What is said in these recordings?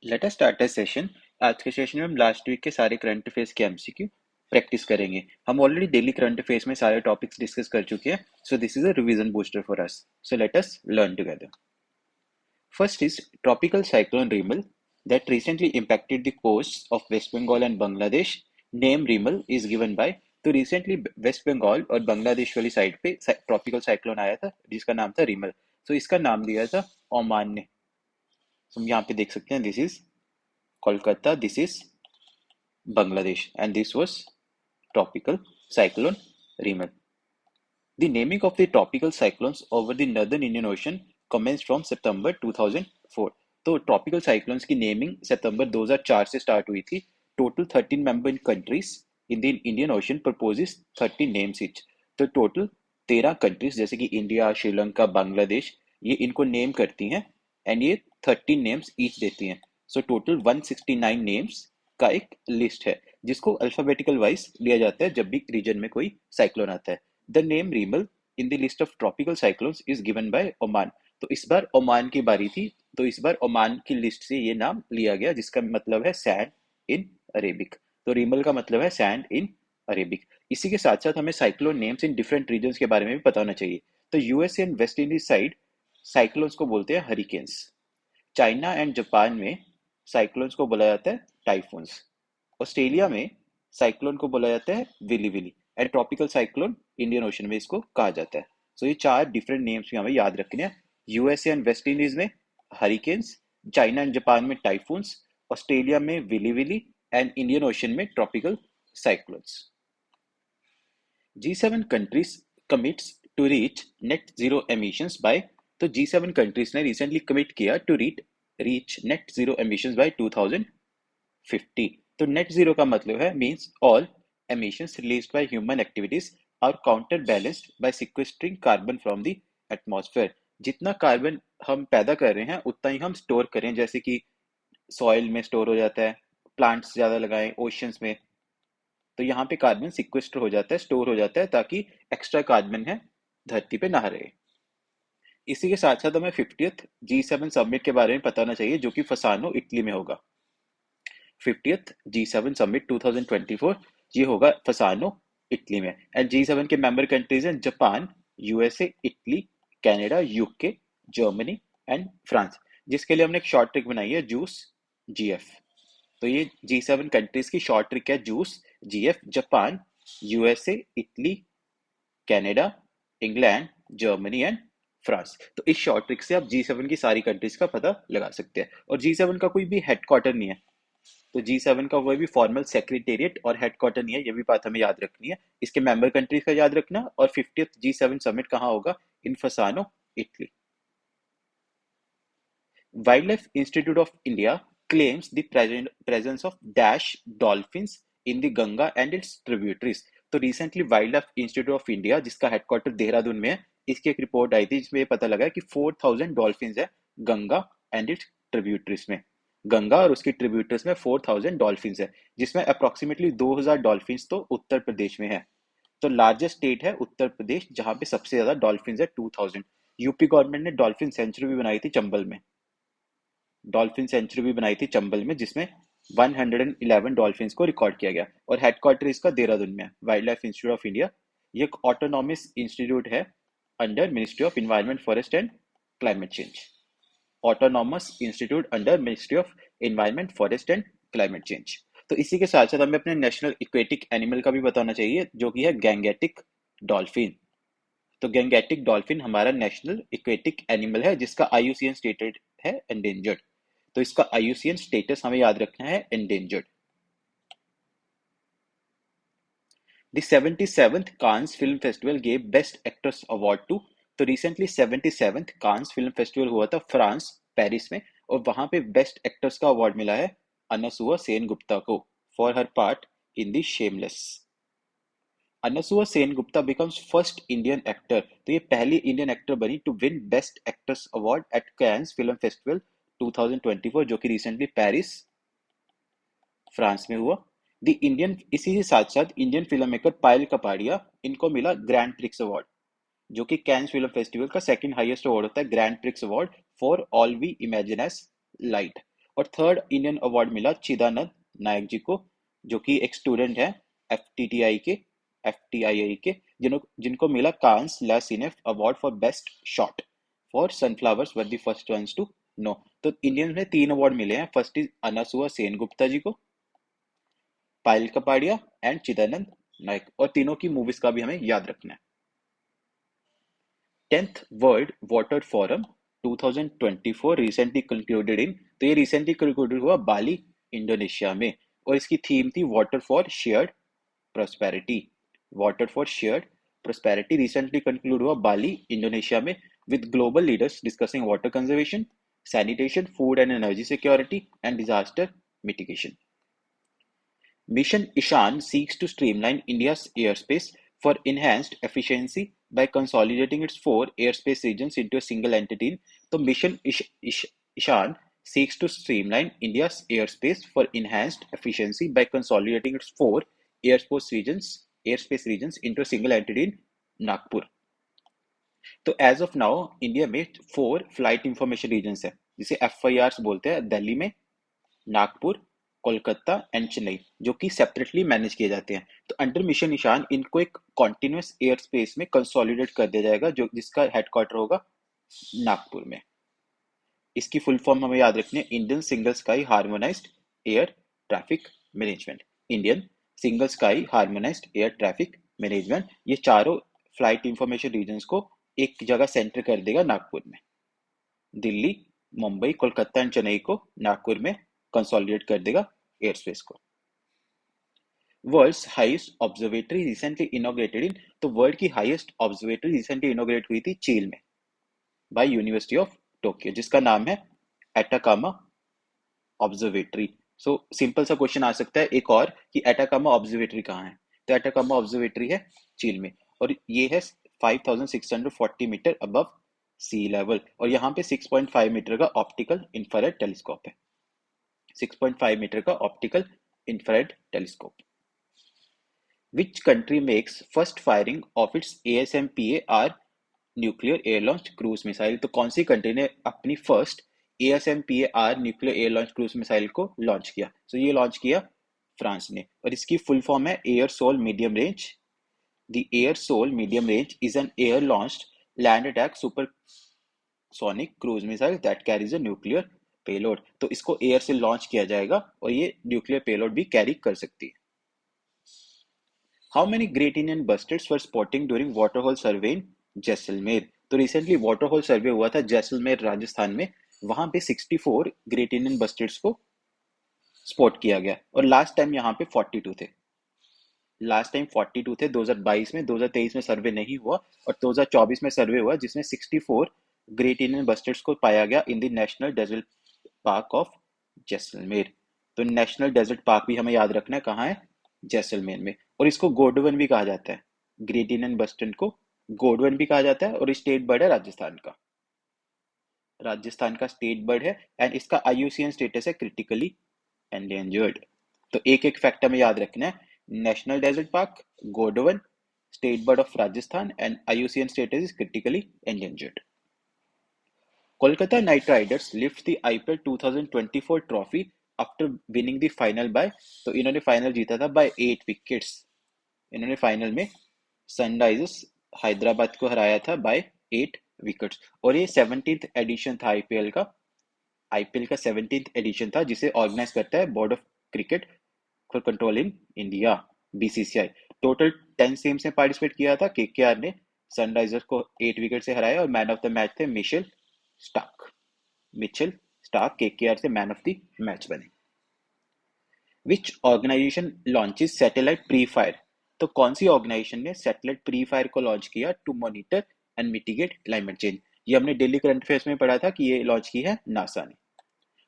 Let us start a session. आज के session में हम लास्ट वीक के सारे करंट अफेयर्स के एमसीक्यू प्रैक्टिस करेंगे। हम ऑलरेडी डेली करंट अफेयर्स में सारे टॉपिक्स डिस्कस कर चुके हैं, so this is a revision booster for us. So let us learn together. First is tropical cyclone Remal that recently impacted the coasts of West Bengal and Bangladesh. Name Remal is given by, तो recently waste Bengal और बांग्लादेश वाली side पे tropical cyclone आया था जिसका नाम था Rimmel. तो इसका नाम दिया था ओमान ने। तो हम यहाँ पे देख सकते हैं, this is Kolkata, this is Bangladesh, and this was tropical cyclone Remal. The naming of the tropical cyclones over the northern Indian Ocean commenced from September 2004. तो ट्रॉपिकल साइक्लोन्स की नेमिंग सितंबर 2004 से स्टार्ट हुई थी। Total 13 member countries in the Indian ocean proposes 30 names each. तो total 13 countries जैसे कि India, Sri Lanka, Bangladesh, ये इनको नेम करती हैं एंड ये 30 नेम्स ईच देती हैं। सो टोटल 169 नेम्स का एक लिस्ट है जिसको अल्फाबेटिकल वाइज लिया जाता है जब भी रीजन में कोई साइक्लोन आता है। The name Remal in the list of tropical cyclones is given by Oman. तो इस बार ओमान की बारी थी, तो इस बार ओमान की लिस्ट से ये नाम लिया गया जिसका मतलब है सैंड इन अरेबिक। तो रीमल का मतलब है सैंड इन अरेबिक। इसी के साथ साथ हमें cyclone names in different regions के बारे में भी पता होना चाहिए। तो USA and West Indies side cyclones को बोलते हैं हरिकेन्स। चाइना एंड जापान में साइक्लोन्स को बोला जाता है टाइफून्स। ऑस्ट्रेलिया में साइक्लोन को बोला जाता है willy willy and tropical cyclone Indian Ocean में इसको कहा जाता है। सो ये चार डिफरेंट नेम्स भी हमें याद रखने हैं। यूएसए एंड वेस्ट इंडीज में हरिकेन्स, चाइना एंड जापान में टाइफून्स, ऑस्ट्रेलिया में willy willy and Indian Ocean में tropical cyclones. G7 countries commits to reach net zero emissions by, तो G7 countries ने रिसेंटली कमिट किया to reach net zero emissions by 2050। तो net zero का मतलब है means all emissions released by human activities are counterbalanced by sequestering carbon from the atmosphere। जितना carbon हम पैदा कर रहे हैं उतना ही हम स्टोर करें, जैसे कि सॉइल में स्टोर हो जाता है, प्लांट्स ज्यादा लगाएं ओशंस में, तो यहाँ पे कार्बन सिक्वेस्टर हो जाता है, स्टोर हो जाता है, ताकि एक्स्ट्रा कार्बन है धरती पे ना रहे। इसी के साथ साथ हमें 50th G7 समिट के बारे में पता होना चाहिए जो कि फसानो इटली में होगा। 50th G7 समिट 2024 ये होगा फसानो इटली में। एंड G7 के मेंबर कंट्रीज हैं Japan, USA, Italy, Canada, UK, Germany and France, जिसके लिए हमने एक शॉर्ट ट्रिक बनाई है जूस जीएफ। तो ये G7 कंट्रीज की शॉर्ट ट्रिक है juice GF. Japan, USA, Italy, Canada, England, Germany and France. तो इस शॉर्ट ट्रिक से आप G7 की सारी कंट्रीज का पता लगा सकते हैं। और G7 का कोई भी हेडक्वार्टर नहीं है, तो G7 का कोई भी फॉर्मल सेक्रेटेरिएट और हेडक्वार्टर नहीं है, ये भी बात हमें याद रखनी है। इसके मेंबर कंट्रीज का याद रखना। और 50th G7 समिट कहाँ होगा? In Fasano Italy. Wildlife Institute of India claims the presence of dash dolphins in the Ganga and its tributaries। तो recently wild life institute of India, जिसका हेडक्वार्टर देहरादून में है, इसकी एक रिपोर्ट आई थी जिसमें ये पता लगा कि 4000 डॉल्फिन्स है गंगा एंड इट्स ट्रिब्यूटरीज में। गंगा और उसकी ट्रिब्यूटरीज में 4000 डॉल्फिन्स है, जिसमें अप्रोक्सीमेटली 2000 डॉल्फिन्स तो उत्तर प्रदेश में है। तो लार्जेस्ट स्टेट है उत्तर प्रदेश, जहां पे सबसे ज्यादा डॉल्फिन्स है 2000। यूपी गवर्नमेंट ने डॉल्फिन सेंचुरी भी बनाई थी चंबल में, डॉल्फिन सेंचुरी भी बनाई थी चंबल में, जिसमें 111 डॉल्फिन्स को रिकॉर्ड किया गया। और हेडक्वार्टर इसका देहरादून में है। Wild life institute of India ये एक ऑटोनॉमस इंस्टीट्यूट है under ministry of environment, forest and climate change. Autonomous institute under ministry of environment, forest and climate change. तो इसी के साथ साथ हमें अपने नेशनल इक्वेटिक एनिमल का भी बताना चाहिए जो कि है गैंगेटिक डॉल्फिन। तो गैंगेटिक डॉल्फिन हमारा नेशनल इक्वेटिक एनिमल है जिसका आईयूसीएन स्टेटेड है एंडेंजर्ड। तो इसका आईयूसीएन स्टेटस हमें याद रखना है endangered. The 77th Cannes film festival gave best actress award to. तो recently 77th Cannes film festival हुआ था फ्रांस, पेरिस में, और वहां पे बेस्ट एक्ट्रेस का अवार्ड मिला है अनसुआ सेन गुप्ता को for her part in the Shameless. Anasuya Sen Gupta becomes first Indian actor. तो ये पहली इंडियन एक्टर बनी to win best actress award at Cannes film festival 2024, जो कि रिसेंटली पेरिस, फ्रांस में हुआ। द इंडियन, इसी के साथ साथ Indian film maker Payal Kapadia, इनको मिला ग्रैंड प्रिक्स अवार्ड, जो कि कैन्स फिल्म फेस्टिवल का सेकंड हाईएस्ट अवार्ड होता है, grand prix award for all we imagine as light. और थर्ड इंडियन अवार्ड मिला चिदानंद नायक जी को, जो कि एक स्टूडेंट है एफटीटीआई के एफटीआईआई के, जिनको मिला Cannes La Cinef award for best short for Sunflowers were the first ones to know. तो इंडियंस में 3 अवार्ड मिले हैं। फर्स्ट इज अनसुआ सेन गुप्ता जी को, पायल कपाड़िया एंड चिदानंद नायक, और तीनों की मूवीज का भी हमें याद रखना है। 10th world water forum 2024 recently concluded in, तो ये रिसेंटली कंक्लूडेड हुआ बाली इंडोनेशिया में, और इसकी थीम थी water for shared prosperity. Water for shared prosperity recently conclude हुआ बाली इंडोनेशिया में, with global leaders discussing water conservation, sanitation, food and energy security and disaster mitigation. Mission Ishan seeks to streamline India's airspace for enhanced efficiency by consolidating its 4 airspace regions into a single entity. So Mission Ishan seeks to streamline India's airspace for enhanced efficiency by consolidating its 4 airspace regions into a single entity in Nagpur. तो as of now India में 4 flight information regions है, जिसे FIRs बोलते हैं, दिल्ली में, Nagpur, Kolkata and Chennai, जो कि separately manage किए जाते हैं। तो अंडर मिशन निशान इनको एक कॉन्टिन्यूस एयर स्पेस में कंसोलिडेट कर दिया जाएगा, जो जिसका हेडक्वार्टर होगा नागपुर में। इसकी फुल फॉर्म हमें याद रखनी है, Indian single sky harmonised air traffic management. Indian single sky harmonised air traffic management, ये चारों फ्लाइट इंफॉर्मेशन रीजन्स को एक जगह सेंटर कर देगा नागपुर में। दिल्ली, मुंबई, कोलकाता एंड चेन्नई को नागपुर में कंसोलिडेट कर देगा एयर स्पेस को। World's highest observatory recently inaugurated in, तो वर्ल्ड की हाईएस्ट ऑब्जर्वेटरी रिसेंटली इनॉग्रेट हुई थी चीन में बाय यूनिवर्सिटी ऑफ टोक्यो, जिसका नाम है एटाकामा ऑब्जर्वेटरी। सो सिंपल सा क्वेश्चन आ सकता है एक और कि एटाकामा ऑब्जर्वेटरी कहाँ है, तो एटाकामा ऑब्जर्वेटरी है चीन में, और ये है 5640 मीटर अबव सी लेवल, और यहाँ पे 6.5 मीटर का ऑप्टिकल इंफ्रारेड टेलीस्कोप है। 6.5 मीटर का optical infrared telescope. Which country makes first firing of its ASMPAR nuclear air launch cruise missile, तो कौन सी कंट्री ने अपनी first ASMPAR nuclear air launch cruise missile को लॉन्च किया? तो ये लॉन्च किया फ्रांस ने, और इसकी फुल फॉर्म है air sol medium range. The air sol medium range is an air launched land attack supersonic cruise missile that carries a nuclear payload. तो इसको एयर से लॉन्च किया जाएगा और ये न्यूक्लियर पेलोड भी कैरी कर सकती है। How many great Indian bustards were spotting during water hole survey in Jaisalmer, तो रिसेंटली वाटर होल सर्वे हुआ था जैसलमेर राजस्थान में, वहां पे 64 ग्रेट इंडियन बस्टर्ड्स को स्पॉट किया गया, और लास्ट टाइम यहाँ पे 42 थे। लास्ट टाइम 42 थे 2022 में, 2023 में सर्वे नहीं हुआ, और 2024 में सर्वे हुआ जिसमें 64 ग्रेट इंडियन बस्टर्ड्स को पाया गया in the national desert park of Jaisalmer. तो नेशनल डेजर्ट पार्क भी हमें याद रखना है कहाँ है, जैसलमेर में, और इसको गोंडवन भी कहा जाता है। ग्रेट इंडियन बस्टर्ड को गोंडवन भी कहा जाता है, और स्टेट बर्ड है राजस्थान का, राजस्थान का स्टेट बर्ड है, एंड इसका IUCN स्टेटस है क्रिटिकली एंडेंजर्ड। तो एक एक फैक्ट हमें याद रखना है, national desert park, Godawan, state bird of Rajasthan and IUCN status is critically endangered. Kolkata Knight Riders lift the IPL 2024 trophy after winning the final by, तो इन्होंने फाइनल जीता था बाय 8 विकेट्स। इन्होंने फाइनल में सनराइजर्स हैदराबाद को हराया था बाय 8 विकेट्स, और ये 17th एडिशन था IPL का। IPL का 17th एडिशन था, जिसे ऑर्गेनाइज करता है board of cricket for control in India, BCCI। Total 10 teams ने पार्टिसिपेट किया था। KKR ने सनराइजर्स को 8 विकेट से हराया, और मैन ऑफ द मैच थे मिचेल स्टार्क KKR से मैन ऑफ द मैच बने। Which organisation launches satellite pre fire, तो कौन सी ऑर्गेनाइजेशन ने सैटेलाइट प्री फायर को लॉन्च किया to monitor and mitigate climate change? ये हमने डेली करंट अफेयर्स में पढ़ा था कि ये लॉन्च की है नासा ने।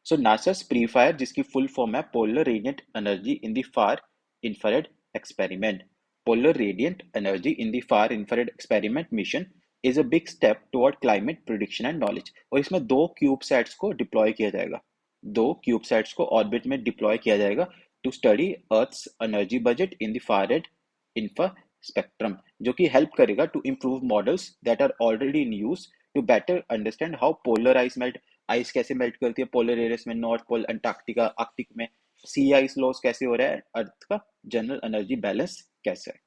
सो नासा's प्री फायर, जिसकी फुल फॉर्म है polar radiant energy in the far infrared experiment. Polar radiant energy in the far infrared experiment mission is a big step toward climate prediction and knowledge, और इसमें 2 क्यूबसैट्स को deploy किया जाएगा। 2 क्यूबसैट्स को orbit में deploy किया जाएगा to study earth's energy budget in the far red infra spectrum, जो कि हेल्प करेगा to improve models that are already in use to better understand how polar ice melt ice कैसे मेल्ट करती है polar areas में, north pole, Antarctica, Arctic में, sea ice loss कैसे हो रहा है, अर्थ का जनरल एनर्जी बैलेंस कैसा है।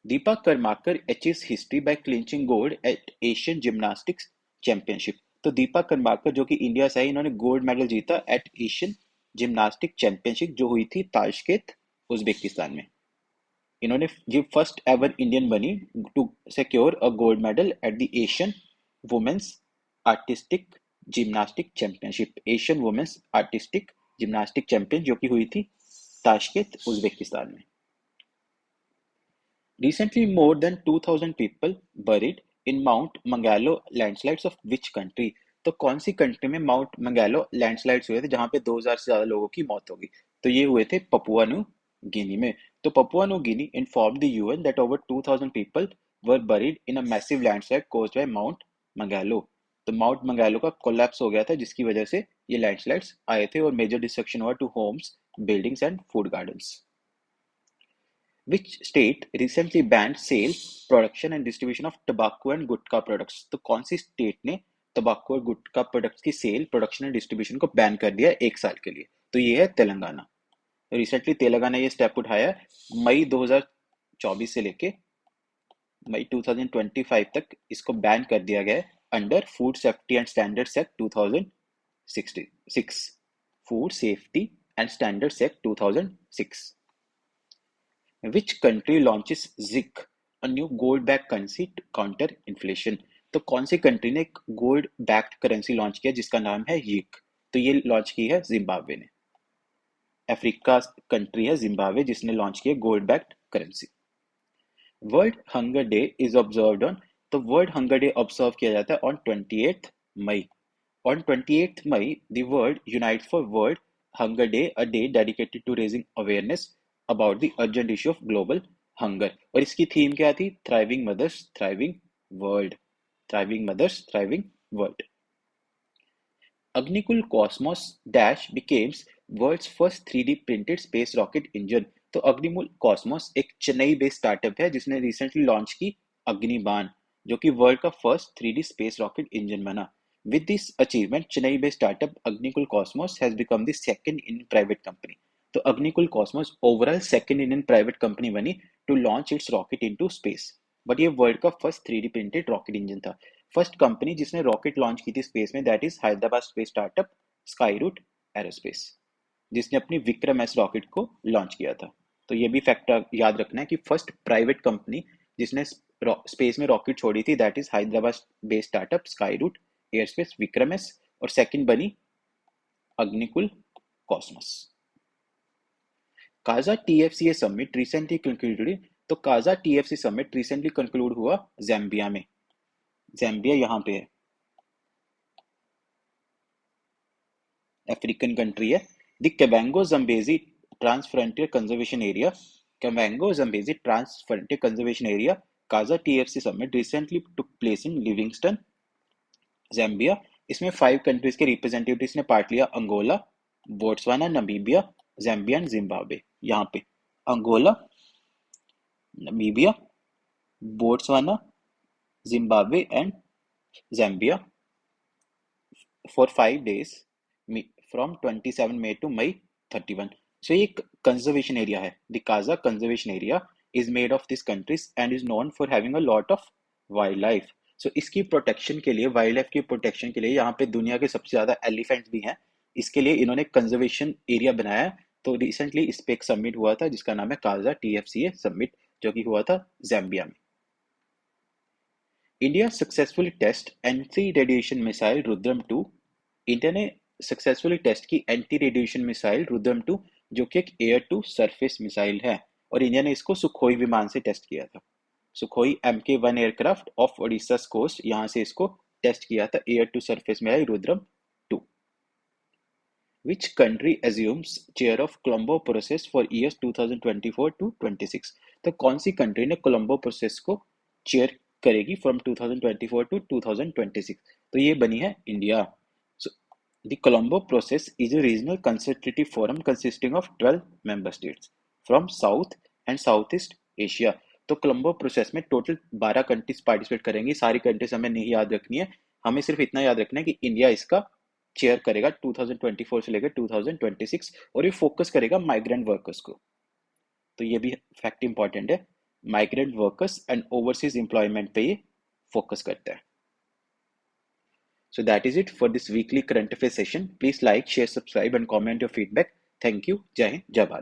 Deepa Karmakar achieves history by clinching gold at Asian gymnastics championship. तो दीपा कर्माकर जो कि इंडिया से है, इन्होंने गोल्ड मेडल जीता एट एशियन जिम्नास्टिक चैंपियनशिप जो हुई थी ताशकेंत उज्बेकिस्तान में। इन्होंने ये फर्स्ट एवर इंडियन बनी to secure a gold medal at the Asian women's artistic gymnastic championship, Asian women's artistic gymnastic champion जो कि हुई थी ताशकेंत उज्बेकिस्तान में। Recently, more than 2,000 people buried in Mount Mangalo landslides of which country? तो कौन सी country में mount मंगेलो landslides हुए थे जहां पे 2000 से ज्यादा लोगों की मौत होगी? तो ये हुए थे पपुआ न्यू गिनी में। तो Papua New Guinea informed the UN that over 2000 people were buried in a massive landslide caused by Mount Mangalo। तो माउंट मंगेलो का कोलैप्स हो गया था जिसकी वजह से ये लैंडस्लाइड्स आए थे और मेजर डिस्ट्रक्शन हुआ to homes, buildings and food gardens. Which state recently banned sale, production and distribution of tobacco and gutkha products? तो कौन सी स्टेट ने तंबाकू और गुटखा प्रोडक्ट्स की सेल, प्रोडक्शन एंड डिस्ट्रीब्यूशन को बैन कर दिया 1 साल के लिए? तो ये है तेलंगाना। तो रिसेंटली तेलंगाना ये स्टेप उठाया मई 2024 से लेके मई 2025 तक इसको बैन कर दिया गया है under food safety and standards act 2066। Food safety and standards act 2006। Which country launches ZIC, a new gold-backed currency to counter inflation? तो कौन सी कंट्री ने एक गोल्ड बैक्ड करेंसी लॉन्च किया जिसका नाम है यिक? तो ये लॉन्च की है जिम्बाब्वे ने। अफ्रीका कंट्री है जिम्बाब्वे जिसने लॉन्च किया gold backed currency. World hunger day is observed on. तो वर्ल्ड हंगर डे ऑब्जर्व किया जाता है ऑन 28th मई। On 28th May, the world unites for World Hunger Day, a day dedicated to raising awareness about the urgent issue of global hunger। और इसकी theme क्या थी? Thriving Mothers, Thriving World। Thriving Mothers, Thriving World। Agnikul Cosmos Dash becomes world's first 3D printed space rocket engine। तो Agnikul Cosmos एक Chennai based startup है जिसने recently launch की अग्निबाण जो कि वर्ल्ड का first 3D space rocket engine बना। With this achievement, Chennai-based startup Agnikul Cosmos has become the second Indian private company। तो Agnikul Cosmos overall second Indian private company बनी to launch its rocket into space। But ये world का first 3D printed rocket engine था। First company जिसने rocket launch की थी space में that is Hyderabad space startup Skyroot aerospace जिसने अपनी विक्रम एस रॉकेट को लॉन्च किया था। तो ये भी फैक्टर याद रखना है कि फर्स्ट प्राइवेट कंपनी जिसने स्पेस में रॉकेट छोड़ी थी that is Hyderabad based startup Skyroot Aerospace Vikram S, और सेकंड बनी Agnikul Cosmos. KAZA TFCA summit recently concluded. तो KAZA TFC summit recently conclude हुआ जैम्बिया में। जैम्बिया यहाँ पे है, अफ्रीकन कंट्री है। The Kavango Zambezi transfrontier conservation area, Kavango Zambezi transfrontier conservation area KAZA TFC summit recently took place in Livingstone Zambia. इसमें 5 countries के representatives ने part लिया, Angola, Botswana, Namibia, Zambia and Zimbabwe. यहाँ पे Angola, Namibia, Botswana, Zimbabwe and Zambia for 5 days from 27 May to May 31। So ये conservation area है। The KAZA conservation area is made of this countries and is known for having a lot of wildlife. So इसकी protection के लिए, wild life की protection के लिए यहाँ पे दुनिया के सबसे ज्यादा एलिफेंट्स भी हैं। इसके लिए इन्होंने कंजर्वेशन एरिया बनाया है। तो रिसेंटली इस पे एक समिट हुआ था जिसका नाम है काजा टीएफसीए समिट जो कि हुआ था जैम्बिया में। India successfully test anti radiation missile Rudram 2। India ने सक्सेसफुली टेस्ट की एंटी रेडिएशन मिसाइल रुद्रम 2 जो कि एक एयर टू सरफेस मिसाइल है और इंडिया ने इसको सुखोई विमान से टेस्ट किया था। Sukhoi MK-1 aircraft off Odisha coast यहाँ से इसको टेस्ट किया था air to surface missile Rudram 2। Which country assumes chair of Colombo process for years 2024 to 26? तो कौन सी कंट्री ने कोलंबो प्रोसेस को चेयर करेगी फ्रॉम 2024 टू 2026? तो ये बनी है India. So, the Colombo process is a regional consultative forum consisting of 12 member states from South and Southeast Asia। तो कोलंबो प्रोसेस में टोटल 12 कंट्रीज पार्टिसिपेट करेंगी। सारी कंट्रीज हमें नहीं याद रखनी है, हमें सिर्फ इतना याद रखना है कि इंडिया इसका चेयर करेगा 2024 से लेकर 2026, और ये फोकस करेगा माइग्रेंट वर्कर्स को। तो ये भी फैक्ट इंपॉर्टेंट है, migrant workers and overseas employment पे ये फोकस करता है। So that is it for this weekly current affairs session. Please like, share, subscribe and comment your feedback. Thank you. Jai Hind, Jai Bharat.